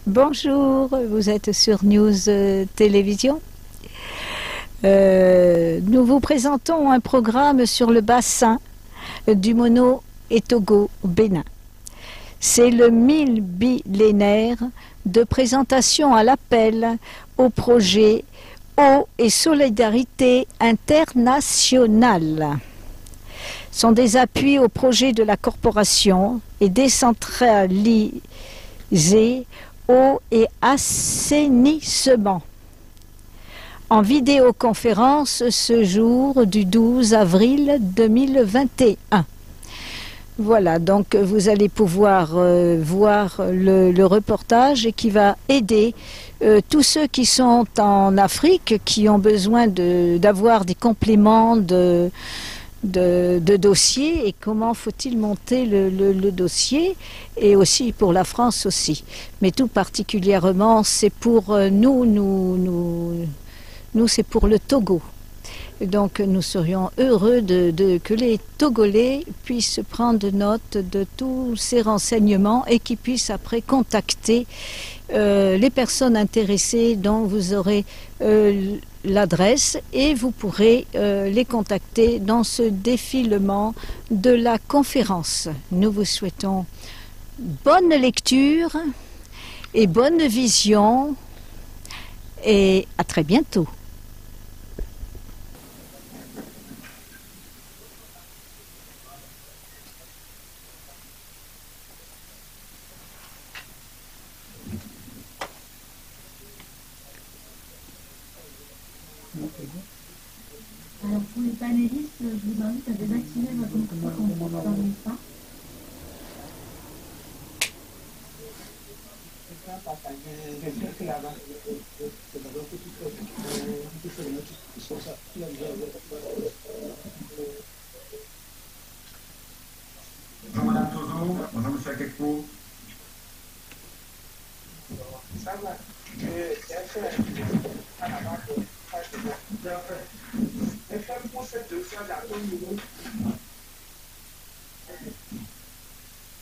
Bonjour, vous êtes sur News Télévision. Nous vous présentons un programme sur le bassin du Mono et Togo au Bénin. C'est le millénaire de présentation à l'appel au projet Eau et Solidarité Internationale. Ce sont des appuis au projet de la corporation et décentralisés eau et assainissement. En vidéoconférence ce jour du 12 avril 2021. Voilà, donc vous allez pouvoir voir le reportage qui va aider tous ceux qui sont en Afrique, qui ont besoin d'avoir des compléments de dossier et comment faut-il monter le dossier, et aussi pour la France aussi. Mais tout particulièrement, c'est pour nous c'est pour le Togo. Donc nous serions heureux que les Togolais puissent prendre note de tous ces renseignements et qu'ils puissent après contacter les personnes intéressées dont vous aurez l'adresse, et vous pourrez les contacter dans ce défilement de la conférence. Nous vous souhaitons bonne lecture et bonne vision, et à très bientôt. Alors pour les panélistes, je vous invite à désactiver votre micro quand vous ne parlez pas. Bonjour Madame Tozo, bonjour Monsieur Akekpo.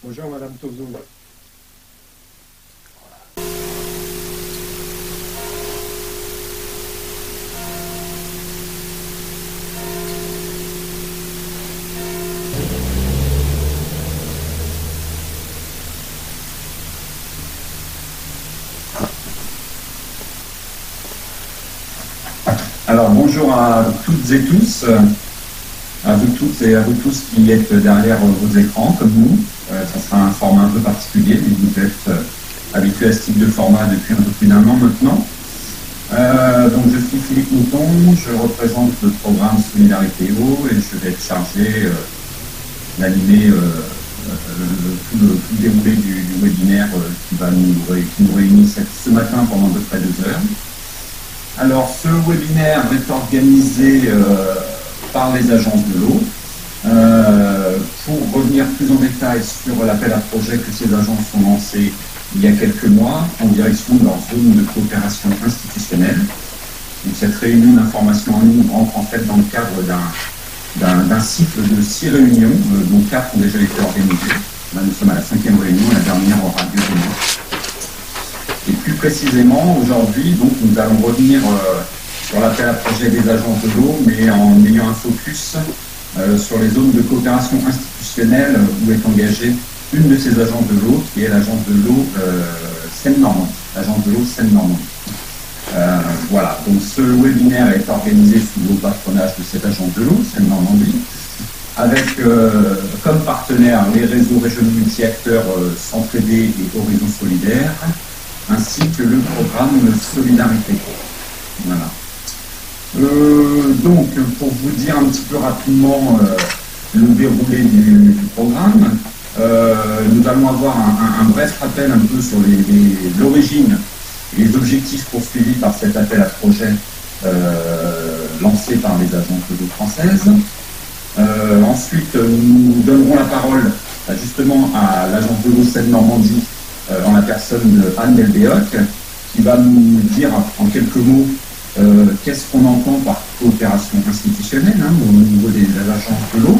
Bonjour Madame Tozo. Alors bonjour à toutes et tous, à vous toutes et à vous tous qui êtes derrière vos écrans comme nous. Ça sera un format un peu particulier, mais vous êtes habitués à ce type de format depuis un peu plus d'un an maintenant. Donc je suis Philippe Mouton, je représente le programme Solidarité Eau et je vais être chargé d'animer tout le déroulé du webinaire qui nous réunit ce matin pendant à peu près 2 heures. Alors, ce webinaire est organisé par les agences de l'eau. Pour revenir plus en détail sur l'appel à projet que ces agences ont lancé il y a quelques mois en direction de leur zone de coopération institutionnelle. Donc, cette réunion d'information en ligne rentre en fait dans le cadre d'un cycle de 6 réunions, dont 4 ont déjà été organisées. Là, nous sommes à la 5e réunion, la dernière aura lieu demain. Et plus précisément, aujourd'hui, donc, nous allons revenir sur l'appel à projet des agences de l'eau, mais en ayant un focus sur les zones de coopération institutionnelle où est engagée une de ces agences de l'eau, qui est l'agence de l'eau Seine-Normandie. L'agence de l'eau Seine-Normandie. Voilà, donc ce webinaire est organisé sous le patronage de cette agence de l'eau, Seine-Normandie, avec comme partenaires les réseaux régionaux multi-acteurs Centre-Aidé et Horizon Solidaire, ainsi que le programme Solidarité. Voilà. Donc, pour vous dire un petit peu rapidement le déroulé du programme, nous allons avoir un bref rappel un peu sur l'origine et les objectifs poursuivis par cet appel à projet lancé par les agences de l'eau françaises. Ensuite, nous donnerons la parole justement à l'agence de l'eau Seine-Normandie, en la personne de Anne Delbéoc, qui va nous dire en quelques mots qu'est-ce qu'on entend par coopération institutionnelle au niveau des agences de l'eau,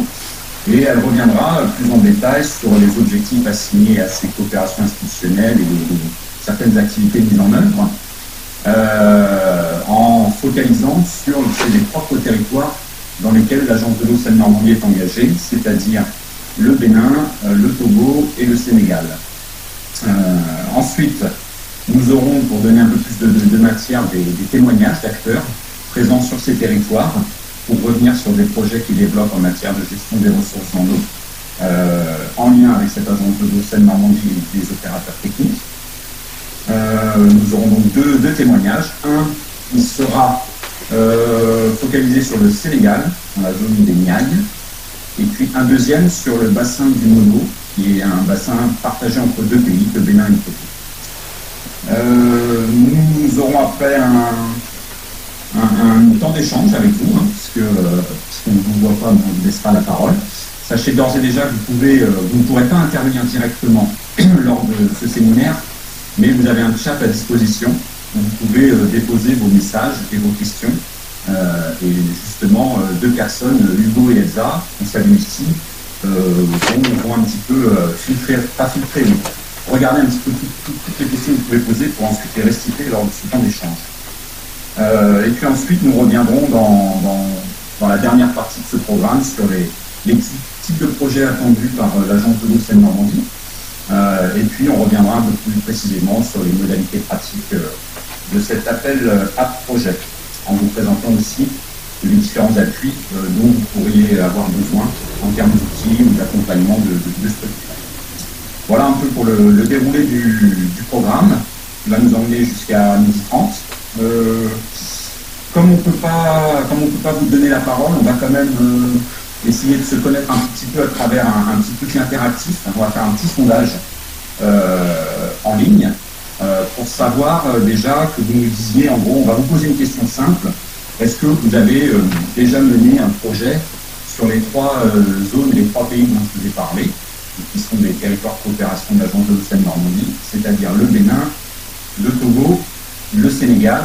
et elle reviendra plus en détail sur les objectifs assignés à ces coopérations institutionnelles et certaines activités mises en œuvre, en focalisant sur les propres territoires dans lesquels l'Agence de l'eau Seine-Normandie est engagée, c'est-à-dire le Bénin, le Togo et le Sénégal. Ensuite, nous aurons, pour donner un peu plus de matière, des témoignages d'acteurs présents sur ces territoires pour revenir sur des projets qui développent en matière de gestion des ressources en eau, en lien avec cette agence de l'eau Seine-Normandie et des opérateurs techniques. Nous aurons donc deux témoignages. Un qui sera focalisé sur le Sénégal, dans la zone des Niayes, et puis un deuxième sur le bassin du Mono, qui est un bassin partagé entre deux pays, le Bénin et le Togo. Nous aurons après un temps d'échange avec vous, puisqu'on ne vous voit pas, mais on vous laissera la parole. Sachez d'ores et déjà que vous ne pourrez pas intervenir directement lors de ce séminaire, mais vous avez un chat à disposition où vous pouvez déposer vos messages et vos questions. Et justement, deux personnes, Hugo et Elsa, on salue ici, vont un petit peu regarder un petit peu toutes les questions que vous pouvez poser pour ensuite les restituer lors de ce temps d'échange. Et puis ensuite, nous reviendrons dans la dernière partie de ce programme sur les types de projets attendus par l'Agence de l'eau Seine-Normandie. Et puis, on reviendra un peu plus précisément sur les modalités pratiques de cet appel à projet, en vous présentant aussi les différents appuis dont vous pourriez avoir besoin en termes d'outils ou d'accompagnement de structure. Voilà un peu pour le déroulé du programme, qui va nous emmener jusqu'à 12h30. Comme on peut pas vous donner la parole, on va quand même essayer de se connaître un petit peu à travers un petit outil interactif. On va faire un petit sondage en ligne pour savoir déjà que vous nous disiez, en gros, on va vous poser une question simple. Est-ce que vous avez déjà mené un projet sur les trois zones et les trois pays dont je vous ai parlé, qui sont des territoires de coopération de l'Agence de l'eau Seine-Normandie, c'est-à-dire le Bénin, le Togo, le Sénégal,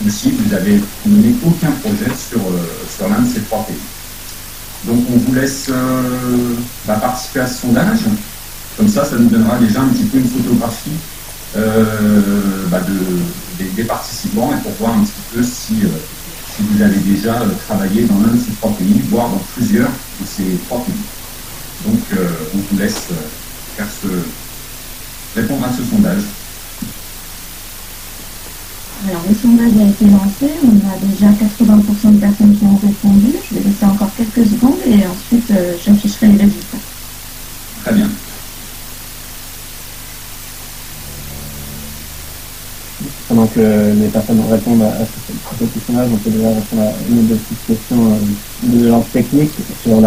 ou si vous avez mené aucun projet sur l'un de ces trois pays. Donc on vous laisse participer à ce sondage. Comme ça nous donnera déjà un petit peu une photographie des participants et pour voir un petit peu si vous avez déjà travaillé dans l'un de ces trois pays, voire dans plusieurs de ces trois pays. Donc on vous laisse répondre à ce sondage. Alors, le sondage a été lancé, on a déjà 80% de personnes qui ont répondu. Je vais laisser encore quelques secondes et ensuite j'afficherai les résultats. Très bien. Pendant que les personnes répondent à ce sondage, on peut déjà répondre à une autre question de l'ordre technique sur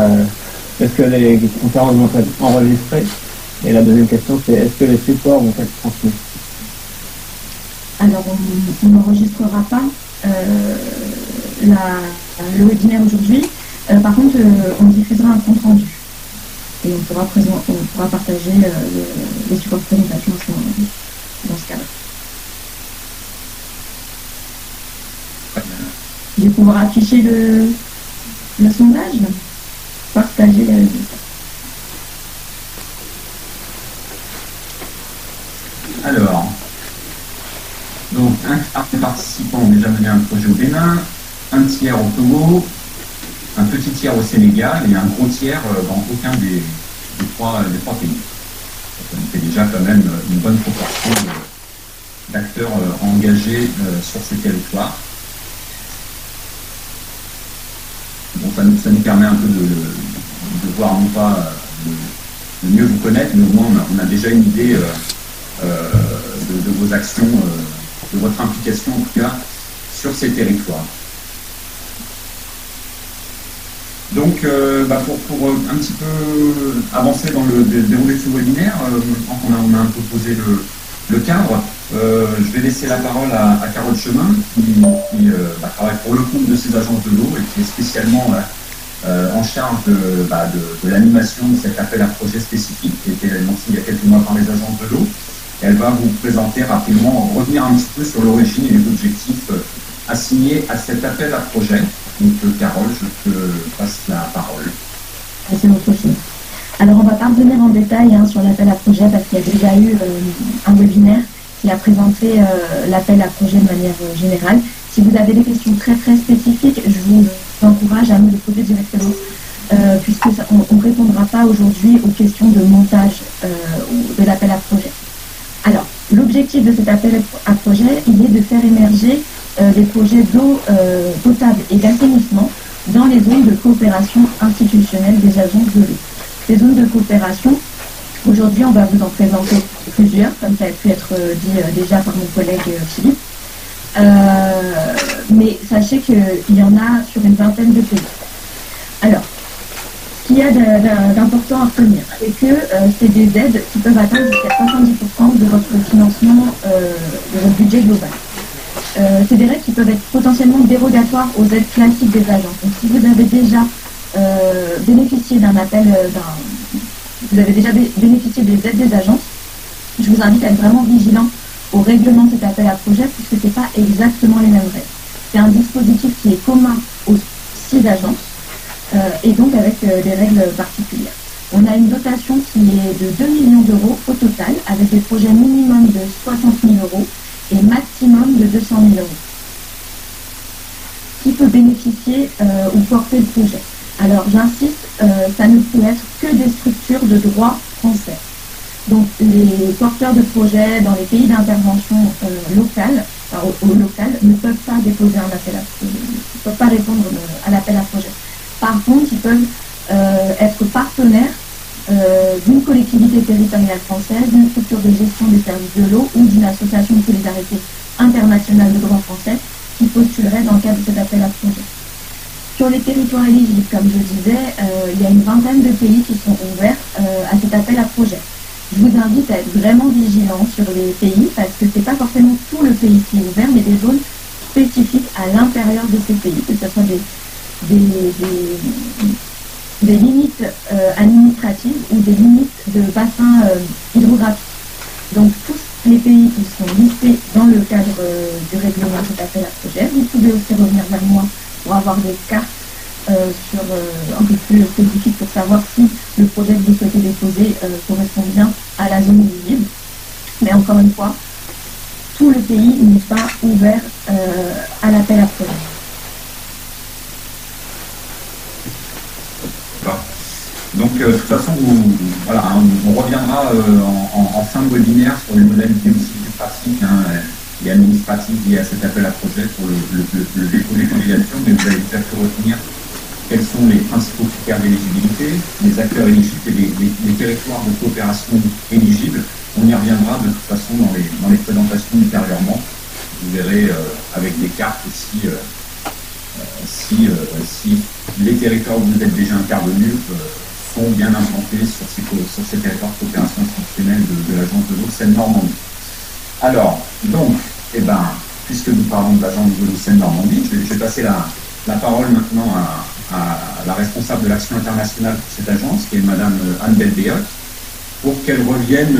est-ce que les conférences vont être enregistrées? Et la deuxième question, c'est est-ce que les supports vont être transmis? Alors, on n'enregistrera pas le webinaire aujourd'hui. Par contre, on diffusera un compte rendu. Et on pourra partager les supports de présentation dans ce cadre. Je vais pouvoir afficher le sondage, partager les résultats. Alors, donc un quart des participants ont déjà mené un projet au Bénin, un tiers au Togo, un petit tiers au Sénégal et un gros tiers dans aucun des trois pays. Ça nous fait déjà quand même une bonne proportion d'acteurs engagés sur ces territoires. Bon, ça nous permet un peu de voir non pas de mieux vous connaître, mais au moins on a déjà une idée de vos actions, de votre implication en tout cas sur ces territoires. Donc pour un petit peu avancer dans le déroulé de ce webinaire, on a un peu posé le cadre, je vais laisser la parole à Carole Chemin qui travaille pour le compte de ces agences de l'eau et qui est spécialement en charge de l'animation de cet appel à projet spécifique qui a été lancé il y a quelques mois par les agences de l'eau. Elle va vous présenter rapidement, revenir un petit peu sur l'origine et les objectifs assignés à cet appel à projet. Donc Carole, je te passe la parole. C'est votre chose. Alors on ne va pas revenir en détail sur l'appel à projet parce qu'il y a déjà eu un webinaire qui qui a présenté l'appel à projet de manière générale. Si vous avez des questions très très spécifiques, je vous encourage à nous les poser directement, puisque on ne répondra pas aujourd'hui aux questions de montage de l'appel à projet. Alors, l'objectif de cet appel à projet, il est de faire émerger des projets d'eau potable et d'assainissement dans les zones de coopération institutionnelle des agences de l'eau. Ces zones de coopération, aujourd'hui, on va vous en présenter plusieurs, comme ça a pu être dit déjà par mon collègue Philippe. Mais sachez qu'il y en a sur une vingtaine de pays. Alors, ce qu'il y a d'important à retenir, c'est que c'est des aides qui peuvent atteindre jusqu'à 70% de votre financement, de votre budget global. C'est des règles qui peuvent être potentiellement dérogatoires aux aides classiques des agences. Donc, si vous avez déjà bénéficié d'un appel, vous avez déjà bénéficié des aides des agences, je vous invite à être vraiment vigilant au règlement de cet appel à projet, puisque ce n'est pas exactement les mêmes règles. C'est un dispositif qui est commun aux 6 agences, et donc avec des règles particulières. On a une dotation qui est de 2 millions d'euros au total, avec des projets minimum de 60 000 euros et maximum de 200 000 euros. Qui peut bénéficier ou porter le projet? Alors j'insiste, ça ne peut être que des structures de droit français. Donc les porteurs de projets dans les pays d'intervention locale, au local, ne peuvent pas déposer un appel à projet, ne peuvent pas répondre à l'appel à projet. Par contre, ils peuvent être partenaires d'une collectivité territoriale française, d'une structure de gestion des services de l'eau ou d'une association de solidarité internationale de droit français qui postulerait dans le cadre de cet appel à projet. Sur les territoires éligibles, comme je disais, il y a une vingtaine de pays qui sont ouverts à cet appel à projet. Je vous invite à être vraiment vigilant sur les pays parce que ce n'est pas forcément tout le pays qui est ouvert, mais des zones spécifiques à l'intérieur de ces pays, que ce soit des limites administratives ou des limites de bassins hydrographiques. Donc tous les pays qui sont listés dans le cadre du règlement de cet appel à projet, vous pouvez aussi revenir vers moi pour avoir des cartes sur un peu plus spécifiques pour savoir si le projet que vous souhaitez déposer correspond bien à la zone éligible. Mais encore une fois, tout le pays n'est pas ouvert à l'appel à projet. Donc, de toute façon, voilà, on reviendra en fin de webinaire sur les modalités aussi plus pratiques et administratives liées à cet appel à projet pour le dépôt des candidatures, mais vous allez peut-être retenir quels sont les principaux critères d'éligibilité, les acteurs éligibles et les territoires de coopération éligibles. On y reviendra de toute façon dans les présentations ultérieurement. Vous verrez avec des cartes aussi si les territoires où vous êtes déjà intervenus sont bien implantés sur ces territoires de coopération institutionnelle de l'agence de l'eau Seine-Normandie. Alors, donc, puisque nous parlons de l'agence de l'eau Seine-Normandie, je vais passer la parole maintenant à la responsable de l'action internationale pour cette agence, qui est Madame Anne Belbéot, pour qu'elle revienne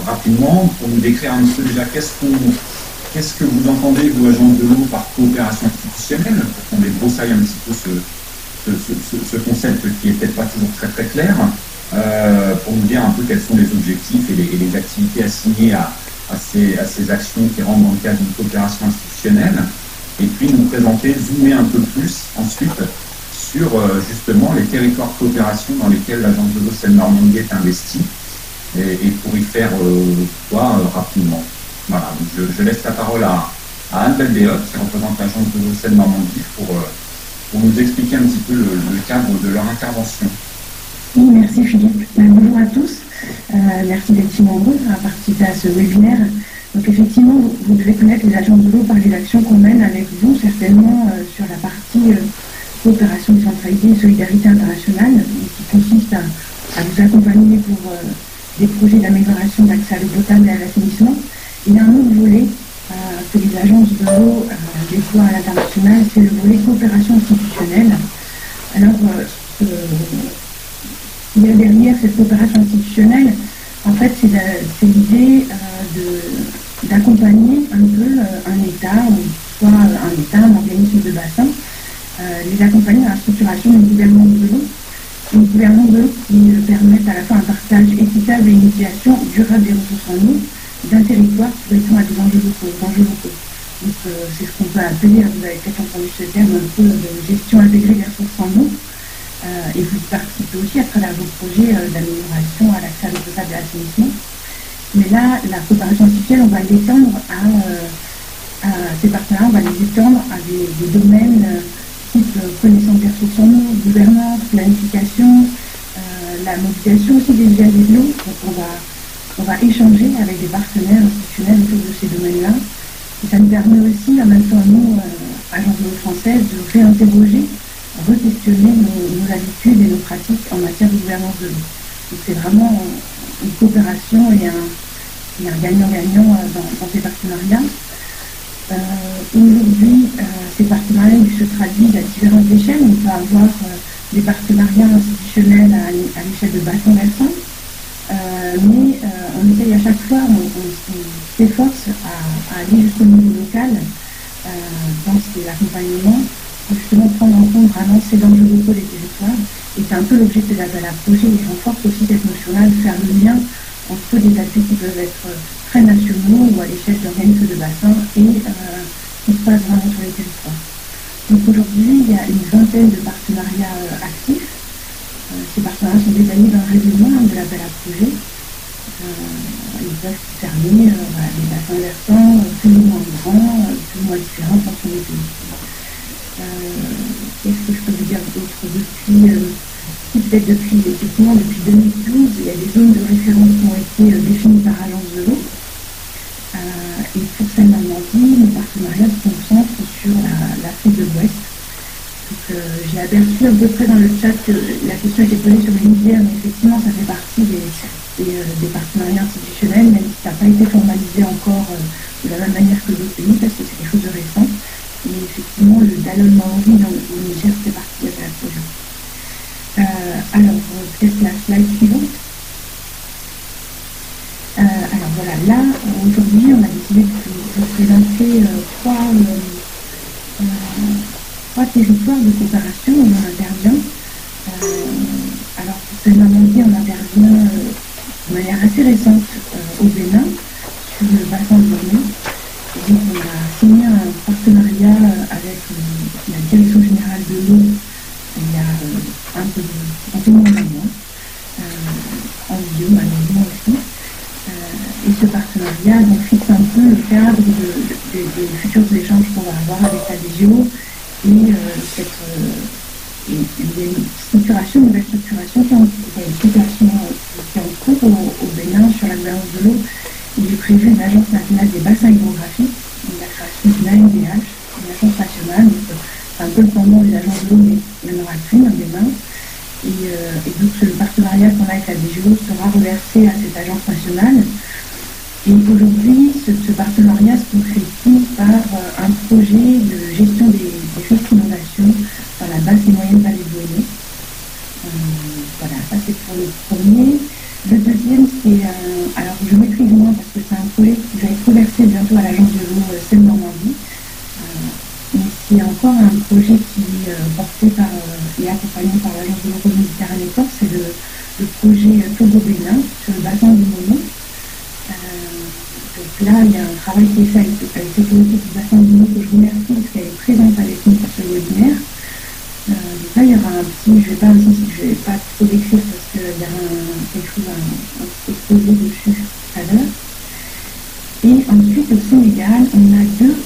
rapidement pour nous décrire un petit peu déjà qu'est-ce que vous entendez, vous, agence de l'eau, par coopération institutionnelle, pour qu'on débroussaille un petit peu ce concept qui n'est peut-être pas toujours très très clair, pour nous dire un peu quels sont les objectifs et les activités assignées à ces actions qui rentrent dans le cadre d'une coopération institutionnelle, et puis nous présenter, zoomer un peu plus ensuite sur justement les territoires de coopération dans lesquels l'agence de l'eau Seine-Normandie est investie, et pour y faire quoi rapidement. Voilà, donc je laisse la parole à Anne Belbéot, qui représente l'agence de l'eau Seine-Normandie, pour nous expliquer un petit peu le cadre de leur intervention. Oui, merci Philippe. Bonjour à tous. Merci d'être si nombreux à participer à ce webinaire. Donc effectivement, vous devez connaître les agences de l'eau par les actions qu'on mène avec vous, certainement sur la partie coopération décentralisée et solidarité internationale, qui consiste à vous accompagner pour des projets d'amélioration d'accès à l'eau potable et à l'assainissement. Il y a un autre volet que les agences de l'eau déploient à l'international, c'est le volet coopération institutionnelle. Alors, il y a derrière cette coopération institutionnelle, en fait, c'est l'idée d'accompagner un peu un État, ou soit un État, un organisme de bassin, les accompagner dans la structuration d'une gouvernance de l'eau, une gouvernance de l'eau qui permette à la fois un partage équitable et une utilisation durable des ressources en eau, d'un territoire qui répond à des enjeux locaux. Donc c'est ce qu'on peut appeler, vous avez peut-être entendu ce terme, un peu de gestion intégrée des ressources en eau. Et vous participez aussi à travers vos projets d'amélioration à l'accès à l'eau potable et à l'assainissement. Mais là, la coopération institutionnelle, on va l'étendre à ces partenaires, on va les étendre à des domaines type connaissance des ressources en eau, gouvernance, planification, la mobilisation aussi des usages de l'eau. Donc on va échanger avec des partenaires institutionnels autour de ces domaines-là. Et ça nous permet aussi, en même temps, nous, Agence de l'eau française, de réinterroger, re-questionner nos habitudes et nos pratiques en matière de gouvernance de l'eau. Donc c'est vraiment une coopération et un gagnant-gagnant dans ces partenariats. Aujourd'hui, ces partenariats se traduisent à différentes échelles. On peut avoir des partenariats institutionnels à l'échelle de bassin-versant, mais on essaye à chaque fois, on s'efforce à aller jusqu'au niveau local dans l'accompagnement pour justement prendre en compte vraiment ces enjeux locaux des territoires. Et c'est un peu l'objet de l'appel à projet. Il renforce aussi cette notion-là de faire le lien entre des appuis qui peuvent être très nationaux ou à l'échelle d'organismes de bassin et qui se passent vraiment sur les territoires. Donc aujourd'hui, il y a une vingtaine de partenariats actifs. Ces partenariats sont détaillés dans le règlement de l'appel à projet. Ils peuvent concerner des bassins versants plus ou moins grands, plus ou moins différents en fonction des pays. Qu'est-ce que je peux vous dire d'autre peut-être depuis 2012, il y a des zones de référence qui ont été définies par Agence de l'eau. Et pour Seine-Normandie, nos partenariats se concentrent sur l'Afrique de l'Ouest. J'ai aperçu à peu près dans le chat que la question était posée sur les rivières, mais effectivement, ça fait partie des partenariats institutionnels, même si ça n'a pas été formalisé encore de la même manière que d'autres pays, parce que c'est quelque chose de récent. Mais effectivement, le Danone Maori dans le Niger fait partie de la projet. Alors, peut-être la slide suivante. Alors voilà, là, aujourd'hui, on a décidé de vous présenter trois territoires de coopération où on intervient. Alors, pour Seine-Normandie, on intervient de manière assez récente au Bénin, sur le bassin de Bornéo. Et donc, on a signé un partenariat avec la Direction générale de l'eau il y a un peu moins d'un mois, en vidéo malheureusement aussi. Et ce partenariat donc, fixe un peu le cadre des futurs échanges qu'on va avoir avec la DGO et il y a une structuration, une nouvelle structuration qui est en cours au Bénin sur la gouvernance de l'eau. Il est prévu une agence nationale des bassins hydrographiques, la création d'une ANDH, une agence nationale. C'est un peu le pendant des agences de l'eau, mais il n'y en aura qu'une en Bénin. Et donc le partenariat qu'on a avec la DGO sera reversé à cette agence nationale. Et aujourd'hui, ce partenariat se concrétise par un projet de gestion des risques d'inondation dans la basse et moyenne vallée de l'Oignon. Voilà, ça c'est pour le premier. Le deuxième, c'est, alors je maîtrise moins parce que c'est un projet qui va être reversé bientôt à l'agence de l'eau Seine-Normandie. Mais c'est encore un projet qui est porté par et accompagné par l'agence de l'eau Méditerranée Corse, c'est le projet Togo-Bénin sur le bassin du Mono. Donc là, il y a un travail qui est fait avec cette équipe du bassin du Mono que je remercie parce qu'elle est présente avec nous pour ce webinaire. Donc là, il y aura un petit, je vais pas trop décrire parce qu'il y a quelque chose, un petit exposé dessus tout à l'heure. Et ensuite, au Sénégal, on a deux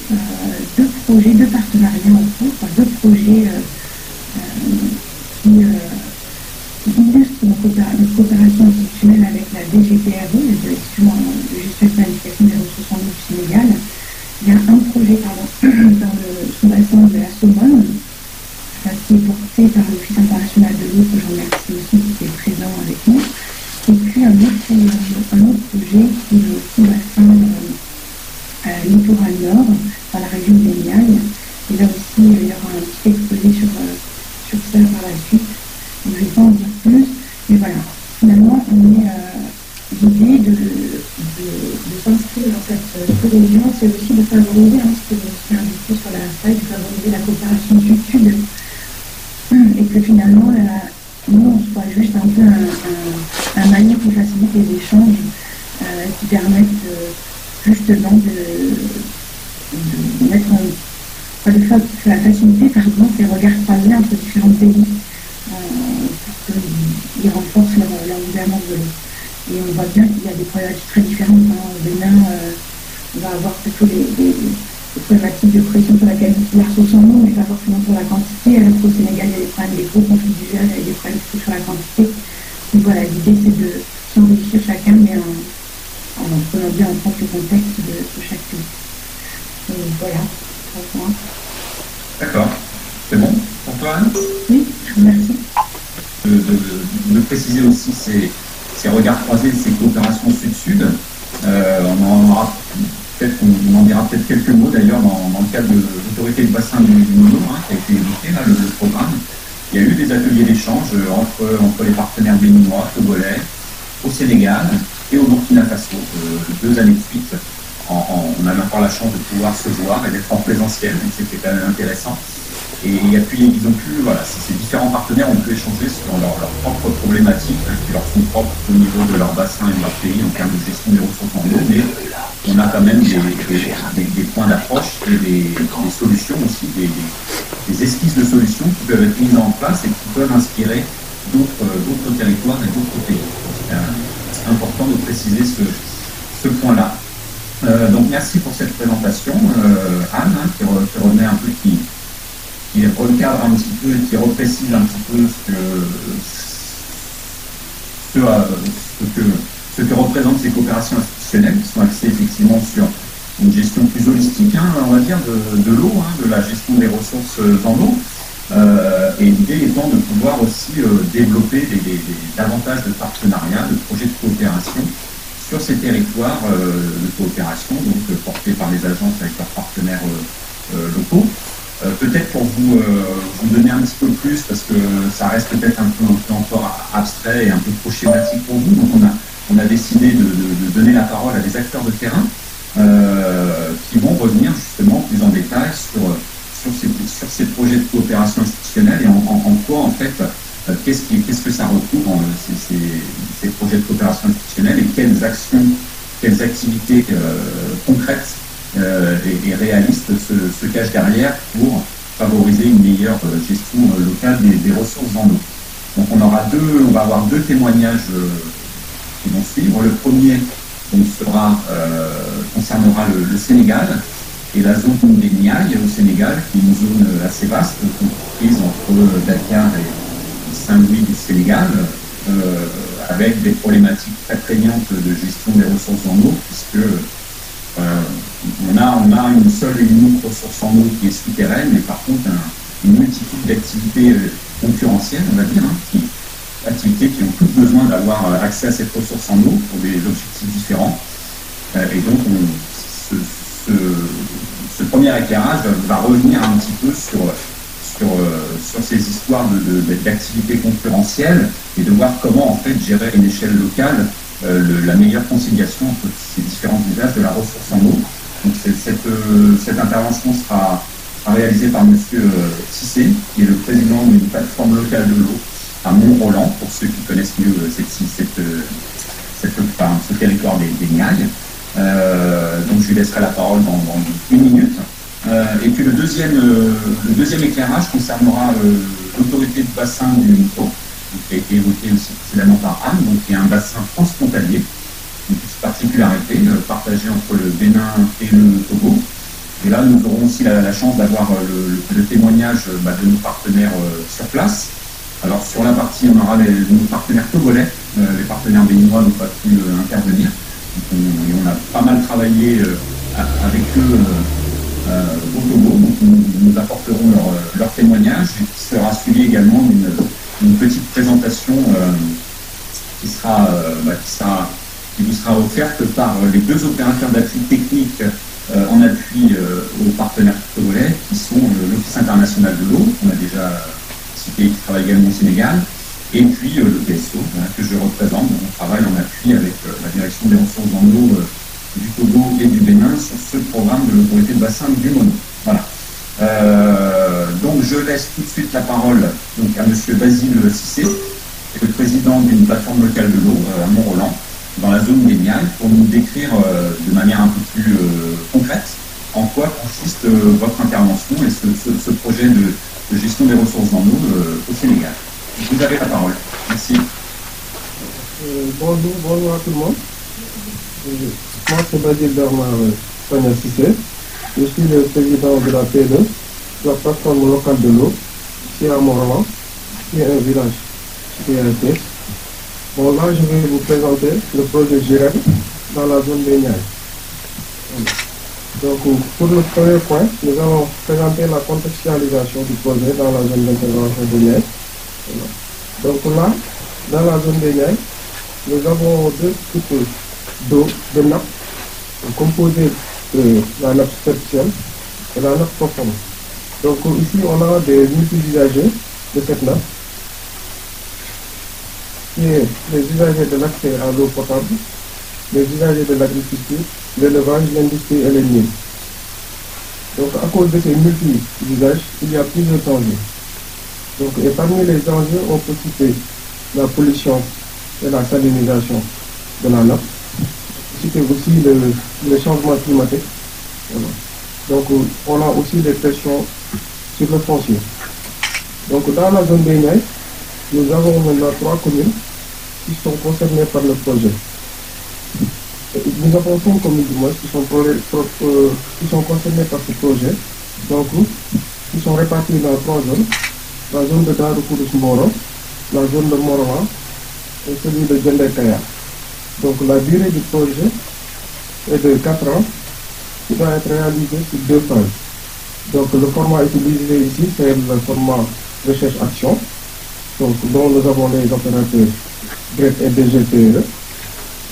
projets, deux partenariats en cours, enfin, deux projets qui illustrent notre coopération institutionnelle avec la DGPRE, la Direction de gestion et planification des ressources en eau du Sénégal. Il y a un projet dans son bassin de la Somone, qui est porté par l'Office international de l'eau, que je remercie aussi, qui est présent avec nous. Et puis un autre projet qui est au bassin littoral nord, dans la région des Niayes. Et là aussi, il y aura un petit exposé sur ça par la suite. Donc, je ne vais pas en dire plus, mais voilà. Finalement, l'idée de s'inscrire dans cette région, c'est aussi de favoriser, ce que c'est indiqué sur la slide, de favoriser la coopération sud-sud. Et que finalement, nous, on soit juste un peu un maillon qui facilite les échanges, qui permettent justement de mettre en de faciliter ces regards croisés entre différents pays pour qu'ils renforcent leur gouvernance de l'eau. Et on voit bien qu'il y a des problématiques très différentes. Au Bénin, on va avoir plutôt des problématiques de pression sur la qualité de la ressource en eau, mais pas forcément sur la quantité. Alors qu'au Sénégal, il y a des problèmes, des gros conflits d'usage avec des problèmes plutôt sur la quantité. Donc voilà, l'idée c'est de s'enrichir chacun, mais en prenant bien en compte le contexte de chaque pays. Donc voilà, D'accord. C'est bon pour toi, Anne? Oui, je vous remercie. De préciser aussi ces regards croisés, ces coopérations sud-sud. On en dira peut-être quelques mots d'ailleurs dans le cadre de l'autorité de bassin du Mono, qui a été évoqué, là, le programme. Il y a eu des ateliers d'échange entre les partenaires béninois, togolais, au Sénégal et au Burkina Faso, 2 années de suite. On a encore la chance de pouvoir se voir et d'être en présentiel, donc c'était quand même intéressant. Et ces différents partenaires ont pu échanger sur leurs propres problématiques, qui leur sont propres au niveau de leur bassin et de leur pays en termes de gestion des ressources en eau, mais on a quand même des points d'approche et des solutions aussi, des esquisses de solutions qui peuvent être mises en place et qui peuvent inspirer d'autres territoires et d'autres pays. C'est important de préciser ce point-là. Donc merci pour cette présentation, Anne, qui revenait un peu, qui recadre un petit peu et qui reprécise un petit peu ce que représentent ces coopérations institutionnelles, qui sont axées effectivement sur une gestion plus holistique, on va dire, de l'eau, de la gestion des ressources en eau. Et l'idée étant de pouvoir aussi développer davantage de partenariats, de projets de coopération sur ces territoires de coopération, donc portés par les agences avec leurs partenaires locaux. Peut-être pour vous donner un petit peu plus, parce que ça reste peut-être un peu encore abstrait et un peu trop schématique pour vous, donc on a décidé de donner la parole à des acteurs de terrain qui vont revenir justement plus en détail sur ces projets de coopération institutionnelle et en quoi en fait qu'est-ce que ça recouvre ces projets de coopération institutionnelle et quelles actions, quelles activités concrètes et réalistes se cachent derrière pour favoriser une meilleure gestion locale des ressources en eau. Donc on va avoir 2 témoignages qui vont suivre. Le premier concernera le Sénégal et la zone des Niayes au Sénégal, qui est une zone assez vaste, comprise entre Dakar et Saint-Louis du Sénégal, avec des problématiques très prégnantes de gestion des ressources en eau, puisque on a une seule et unique ressource en eau qui est souterraine, mais par contre une multitude d'activités concurrentielles, on va dire, activités qui ont toutes besoin d'avoir accès à cette ressource en eau pour des objectifs différents. Et donc ce premier éclairage va revenir un petit peu sur ces histoires d'activités concurrentielles et de voir comment en fait gérer à une échelle locale la meilleure conciliation entre ces différents usages de la ressource en eau. Donc cette intervention sera réalisée par M. Cissé, qui est le président d'une plateforme locale de l'eau à Mont-Roland, pour ceux qui connaissent mieux ce territoire des Niayes. Donc je lui laisserai la parole dans 1 minute. Et puis le deuxième éclairage concernera l'autorité de bassin du Mito, qui a été évoqué aussi précédemment par Anne, donc qui est un bassin transfrontalier, une petite particularité partagée entre le Bénin et le Togo. Et là, nous aurons aussi la chance d'avoir le témoignage de nos partenaires sur place. Alors sur la partie, on aura nos partenaires togolais, les partenaires béninois n'ont pas pu intervenir. Et on a pas mal travaillé avec eux au Togo, donc nous apporterons leur témoignage, et qui sera suivi également d'une petite présentation qui vous sera offerte par les 2 opérateurs d'appui technique en appui aux partenaires togolais, qui sont l'Office international de l'eau, qu'on a déjà cité, qui travaille également au Sénégal, et puis le PSO, que je représente. On travaille en appui avec la direction des ressources en eau du Togo et du Bénin sur ce programme de l'autorité de bassin du Mono. Voilà. Donc je laisse tout de suite la parole à M. Basile Cissé, qui est le président d'une plateforme locale de l'eau à Mont-Roland, dans la zone baignade pour nous décrire de manière un peu plus concrète en quoi consiste votre intervention et ce projet de gestion des ressources en eau au Sénégal. Vous avez la parole. Merci. Bonjour à tout le monde. Moi, c'est Badil Bernard Fania Cissé. Je suis le président de la P2, la plateforme locale de l'eau, ici à Morlan, qui est un village qui est un test. Bon, là, je vais vous présenter le projet GIREL dans la zone baignade. Donc, pour le premier point, nous allons présenter la contextualisation du projet dans la zone d'intervention baignade. Donc là, dans la zone baignade, nous avons deux types d'eau, de nappes, composées de la nappe superficielle et la nappe profonde. Donc ici, on a des multi-usagers de cette nappe, qui est les usagers de l'accès à l'eau potable, les usagers de l'agriculture, l'élevage, l'industrie et les mines. Donc à cause de ces multi-usages, il y a plusieurs enjeux. Donc, et parmi les enjeux, on peut citer la pollution et la salinisation de la nappe, citer aussi le changement climatique. Voilà. Donc on a aussi des pressions sur le foncier. Donc dans la zone baignade, nous avons maintenant 3 communes qui sont concernées par le projet. Nous avons 5 communes du moins qui sont concernées par ce projet, donc qui sont réparties dans 3 zones. La zone de Darou-Kourous-Mboro, la zone de Morlan et celui de Djendé-Kaya. Donc la durée du projet est de 4 ans, qui doit être réalisé sur 2 phases. Donc le format utilisé ici, c'est le format recherche-action, donc dont nous avons les opérateurs GREC et DGPRE.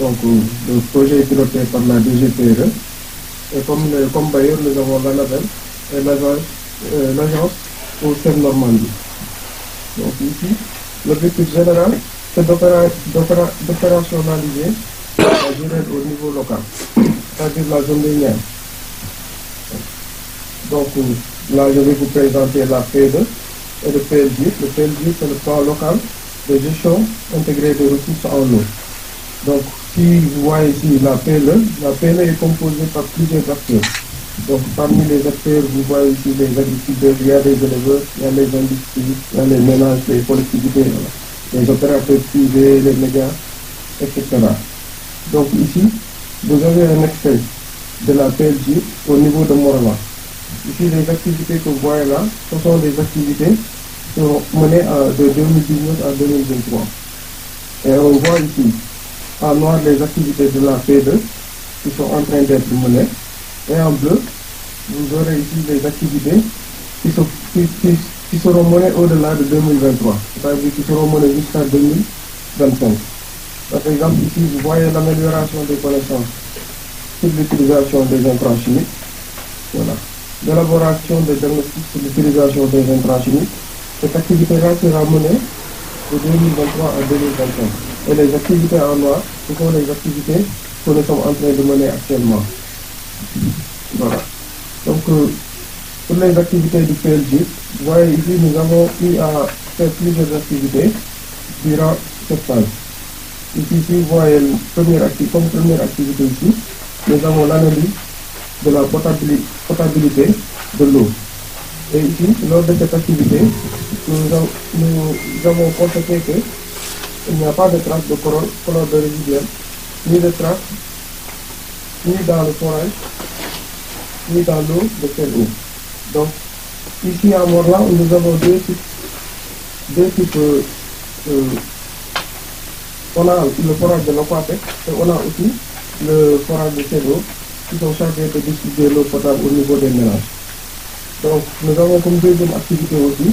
Donc le projet est piloté par la DGPRE. Et comme bailleur, nous avons l'ANAVEL et l'agence au CERN Normandie. Donc ici, l'objectif général, c'est d'opérationnaliser la GIREL au niveau local, c'est-à-dire la zone baignade. Donc là, je vais vous présenter la P2 et le PLG. Le PLG, c'est le plan local de gestion intégrée des ressources en eau. Donc, si vous voyez ici la PLE est composée par plusieurs acteurs. Donc, parmi les acteurs, vous voyez ici les agriculteurs, il y a les éleveurs, il y a les industries, il y a les ménages, les collectivités, les opérateurs privés, les médias, etc. Donc, ici, vous avez un extrait de la PLG au niveau de Morlan. Ici, les activités que vous voyez là, ce sont des activités qui sont menées de 2019 à 2023. Et on voit ici, en noir, les activités de la P2 qui sont en train d'être menées. Et en bleu, vous aurez ici les activités qui seront menées au-delà de 2023, c'est-à-dire qui seront menées jusqu'à 2025. Par exemple, ici, vous voyez l'amélioration des connaissances sur l'utilisation des intrants chimiques. Voilà. L'élaboration des diagnostics sur l'utilisation des intrants chimiques. Cette activité-là sera menée de 2023 à 2025. Et les activités en noir, ce sont les activités que nous sommes en train de mener actuellement. Voilà. Donc, pour les activités du PLG, vous voyez ici, nous avons eu à faire plusieurs activités durant cette phase. Ici, vous voyez comme première activité ici, nous avons l'analyse de la potabilité de l'eau. Et ici, lors de cette activité, nous avons constaté qu'il n'y a pas de traces de colonne de résiduel, ni de traces, ni dans le forage, ni dans l'eau de quelle eau. Donc, ici à Morlan, nous avons deux types. On a le forage de l'Aquatec et on a aussi le forage de CEDO qui sont chargés de distribuer l'eau potable au niveau des ménages. Donc, nous avons comme deuxième activité aussi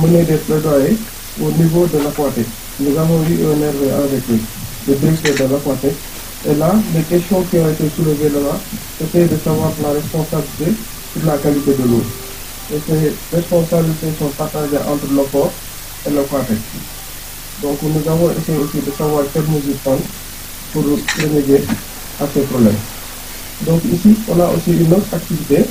mené des plaidoyers au niveau de l'Aquatec. Nous avons eu un RV avec le directeur de l'Aquatec. Et là, les questions qui ont été soulevées là, c'était de savoir la responsabilité sur la qualité de l'eau. Et ces responsabilités sont partagées entre l'OFOR et l'Aquatec. Donc nous avons essayé aussi de savoir quelles mesures prendre pour remédier à ces problèmes. Donc ici, on a aussi une autre activité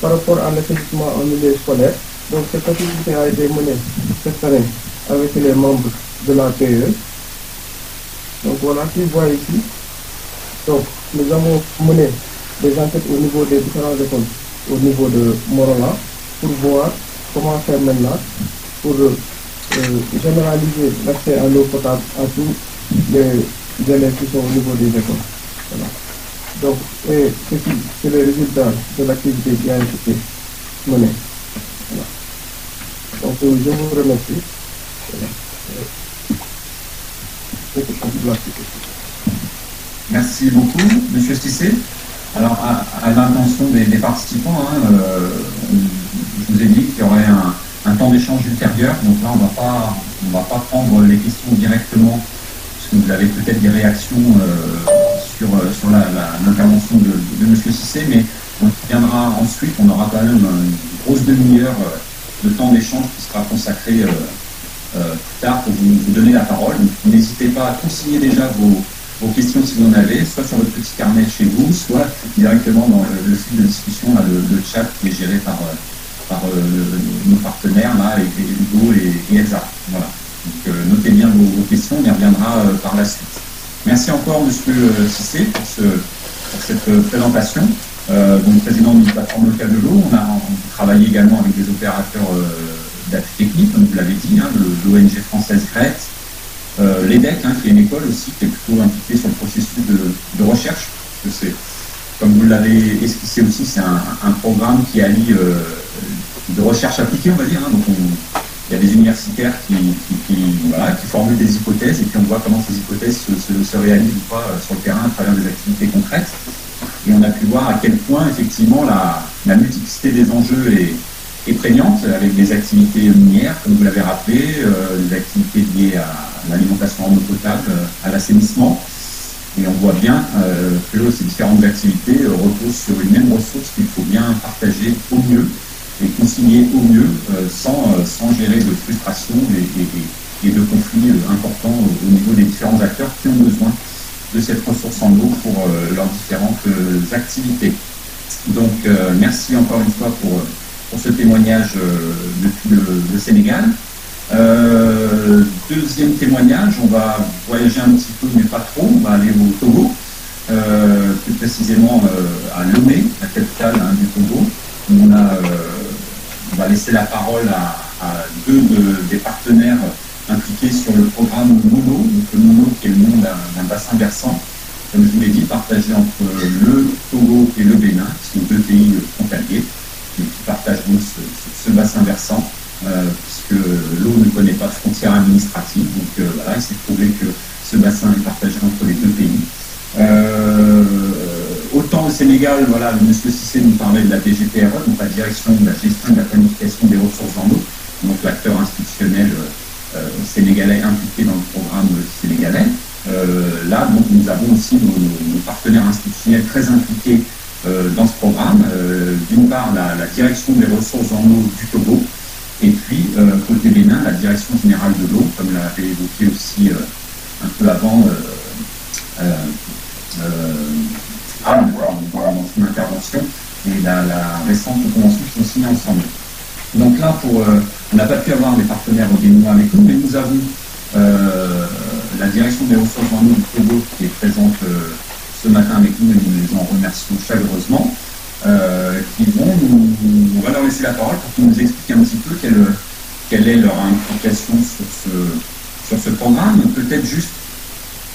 par rapport à l'assainissemement en milieu scolaire. Donc cette activité a été menée cette année avec les membres de la PE. Donc voilà, tu vois ici, Donc, nous avons mené des enquêtes au niveau des différentes écoles, au niveau de Morola, pour voir comment faire maintenant pour généraliser l'accès à l'eau potable à tous les élèves qui sont au niveau des écoles. Voilà. Donc, ceci, c'est le résultat de l'activité qui a été menée. Voilà. Donc, je vous remercie. Voilà. Merci beaucoup, Monsieur Cissé. Alors, à l'intention des participants, je vous ai dit qu'il y aurait un temps d'échange ultérieur. Donc là, on va pas prendre les questions directement, parce que vous avez peut-être des réactions sur l'intervention de Monsieur Cissé, mais on viendra ensuite. On aura quand même une grosse demi-heure de temps d'échange qui sera consacré plus tard pour vous donner la parole. N'hésitez pas à consigner déjà vos questions si vous en avez, soit sur votre petit carnet chez vous, soit directement dans le fil de discussion, là, le chat qui est géré par nos partenaires, là, Hugo et Elsa. Voilà. Donc, notez bien vos questions, on y reviendra par la suite. Merci encore, Monsieur Cissé, pour cette présentation. Donc, président d'une plateforme locale de l'eau, on a travaillé également avec des opérateurs d'appui technique, comme vous l'avez dit, l'ONG française GRET, l'EDEC, qui est une école aussi qui est plutôt impliquée sur le processus de recherche, parce que c'est, comme vous l'avez esquissé aussi, c'est un programme qui allie de recherche appliquée, on va dire. Donc il y a des universitaires qui formulent des hypothèses, et puis on voit comment ces hypothèses se réalisent ou pas sur le terrain à travers des activités concrètes. Et on a pu voir à quel point, effectivement, la multiplicité des enjeux est prégnante, avec des activités minières, comme vous l'avez rappelé, des activités liées à l'alimentation en eau potable, à l'assainissement. Et on voit bien que ces différentes activités reposent sur une même ressource qu'il faut bien partager au mieux et consigner au mieux, sans gérer de frustration et de conflits importants au niveau des différents acteurs qui ont besoin de cette ressource en eau pour leurs différentes activités. Donc, merci encore une fois pour ce témoignage depuis le Sénégal. Deuxième témoignage, on va voyager un petit peu, mais pas trop, on va aller au Togo, plus précisément à Lomé, la capitale du Togo, où on va laisser la parole à deux des partenaires impliqués sur le programme MONO, donc le MONO qui est le nom d'un bassin versant, comme je vous l'ai dit, partagé entre le Togo et le Bénin, qui sont deux pays frontaliers, qui partagent donc ce bassin versant, puisque l'eau ne connaît pas de frontières administratives. Donc voilà, il s'est prouvé que ce bassin est partagé entre les deux pays. Autant au Sénégal, voilà, M. Cissé nous parlait de la DGPRE, donc la direction de la gestion et de la planification des ressources en eau, donc l'acteur institutionnel sénégalais impliqué dans le programme sénégalais. Là, donc, nous avons aussi nos partenaires institutionnels très impliqués dans ce programme. D'une part, la direction des ressources en eau du Togo, et puis, côté Bénin, la direction générale de l'eau, comme l'avait évoqué aussi un peu avant dans son intervention, et la récente convention qui sont signées ensemble. Donc là, on n'a pas pu avoir des partenaires béninois avec nous, mais nous avons la direction des ressources en eau du Togo qui est présente ce matin avec nous, et nous les en remercions chaleureusement, on va leur laisser la parole pour qu'ils nous expliquent un petit peu quelle est leur implication sur ce programme. Peut-être juste,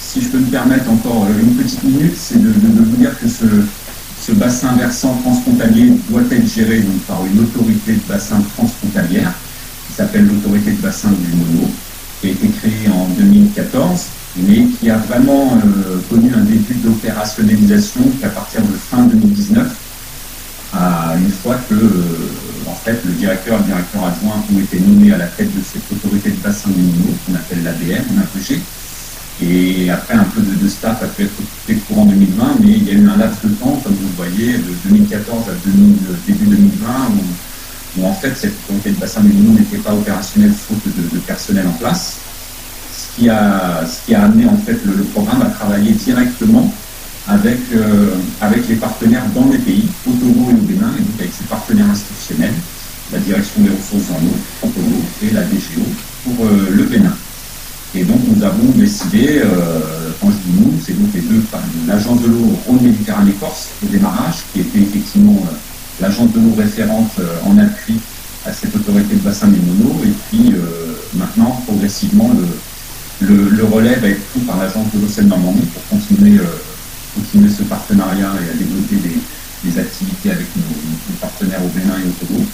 si je peux me permettre encore une petite minute, c'est de vous dire que ce bassin versant transfrontalier doit être géré donc, par une autorité de bassin transfrontalière qui s'appelle l'autorité de bassin du Mono, qui a été créée en 2014, mais qui a vraiment connu un début d'opérationnalisation qu'à partir de fin 2019, une fois que en fait, le directeur adjoint ont été nommés à la tête de cette autorité de bassin du Mono, qu'on appelle l'ABM, en APG. Et après, un peu de staff a pu être occupé courant 2020, mais il y a eu un laps de temps, comme vous le voyez, de 2014 à début 2020, où en fait cette autorité de bassin du Mono n'était pas opérationnelle faute de personnel en place. Ce qui a amené en fait le programme à travailler directement avec les partenaires dans les pays, au Togo et au Bénin, et donc avec ses partenaires institutionnels, la direction des ressources en eau au Togo et la DGO pour le Bénin. Et donc nous avons décidé, quand je dis nous, c'est donc les deux l'agence de l'eau Rhône-Méditerranée-Corse au démarrage, qui était effectivement l'agence de l'eau référente en appui à cette autorité de bassin des Monos, et puis maintenant, progressivement, le relais va être pris par l'agence de l'eau Seine-Normandie pour continuer ce partenariat et à développer des activités avec nos partenaires au Bénin et au Togo.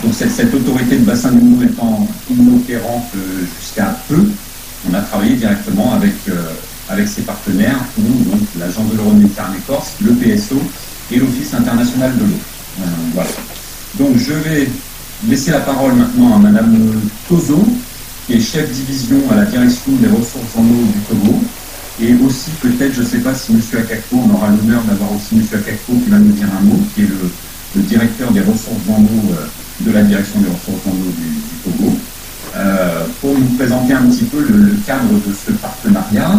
Donc cette autorité de bassin des Monos étant inopérante jusqu'à peu, on a travaillé directement avec ses partenaires, donc l'agence de l'eau Rhône-Méditerranée-Corse, le PSO et l'Office international de l'eau. Voilà. Donc je vais laisser la parole maintenant à Madame Tozo, qui est chef division à la direction des ressources en eau du Togo, et aussi peut-être, je ne sais pas si M. Akako, on aura l'honneur d'avoir aussi M. Akako qui va nous dire un mot, qui est le directeur des ressources en eau de la direction des ressources en eau du Togo, pour nous présenter un petit peu le cadre de ce partenariat